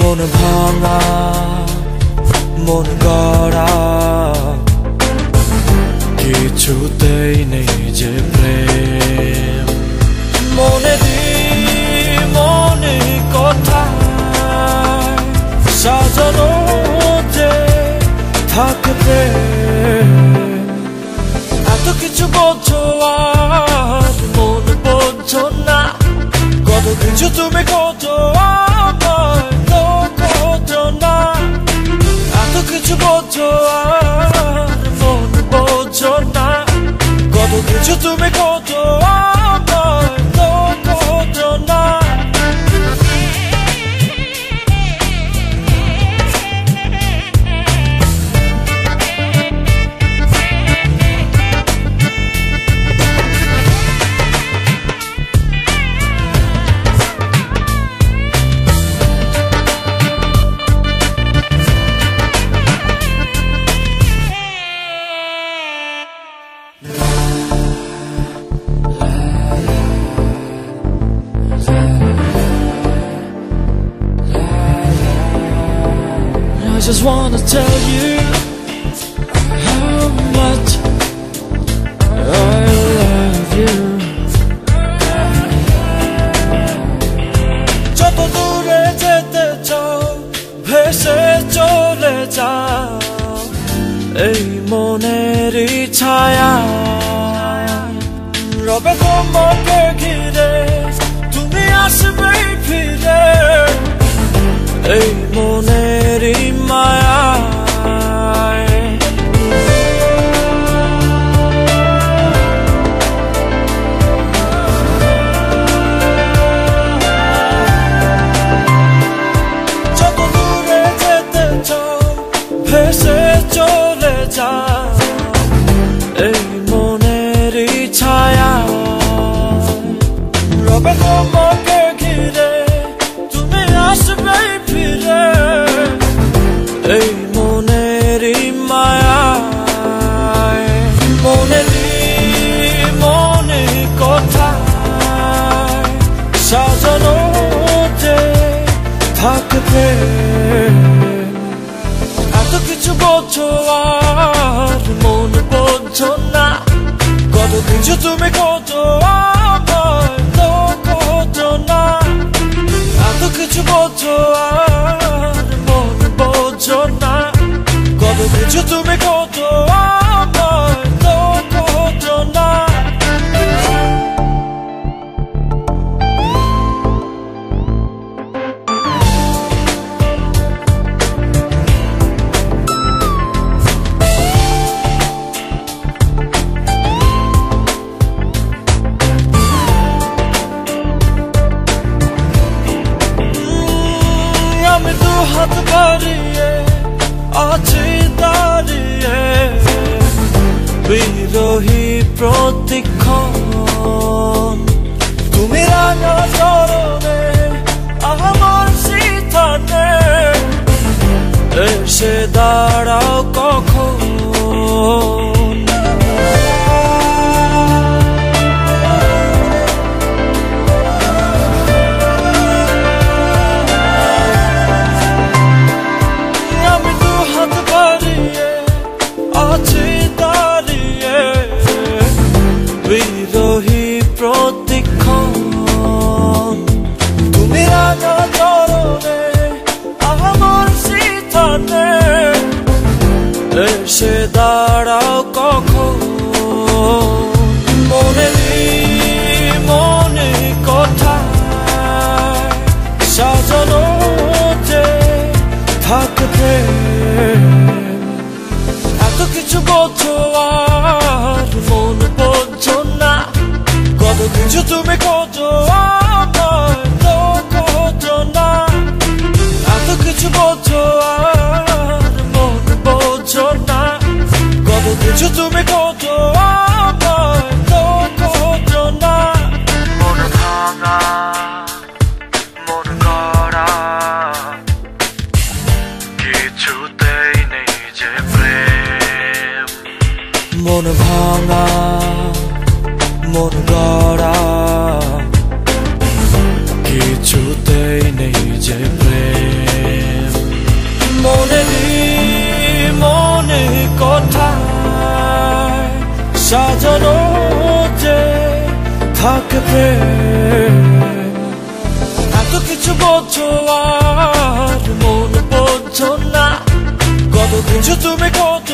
মন ভাঙা মন গড়া কিছুতেই নেই যে প্রেম মনে মনে কথা সাজানো যে থাকে প্রেম এত কিছু বোঝো আর মন বোঝো না কত কিছু তুমি খোঁজো আমায় তো খোঁজো না এত কিছু বোঝো আর মন বোঝো না কত কিছু তুমি খোঁজো আমায় তো খোঁজো না I just wanna tell you how much I love you. যত দূরে যেতে চাও ভেসে চলে যাও এই মনেরই ছায়া রবে তোমাকে ঘিরে তুমি আসবে ফিরে এই মনেরই মায়া যত দূরে যেতে চাও ভেসে চলে যাও এই মনেরই ছায়া রবে তোমাকে ঘিরে তুমি আসবে ফিরে এই মনেরই মায়া মনে কথা সাজানো যে থাকে প্রেম এত কিছু বোঝো আর মন বোঝো না কত কিছু তুমি খোঁজো আমায় তো খোঁজো না এত কিছু বোঝো আর মন বোঝো না কত কিছু তুমি খোঁজো আমায় তো খোঁজো না আমি দু হাত বাড়িয়ে আছি দাঁড়িয়ে বিরোহী প্রতিক্ষণ তুমি রাঙা চরণে আমার সিথানে এসে দাঁড়াও কখন বিরোহী প্রতিক্ষণ তুমি রাঙা চরণে আমার সিথানে এসে দাঁড়াও কখন মনে কথা সাজানো যে থাকে প্রেম এত কিছু বোঝো আর মন বোঝো না কত কিছু তুমি খোঁজো আমায় তো খোঁজো না এত কিছু বোঝো আর মন বোঝো না কত কিছু তুমি খোঁজো আমায় তো খোঁজো না মন ভাঙা মন গড়া কিছুতেই নেই যে প্রেম মন ভাঙা মন গড়া কিছুতেই নেই যে প্রেম থাকে প্রেম এত কিছু বোঝো আর মন বোঝো না কত কিছু তুমি কত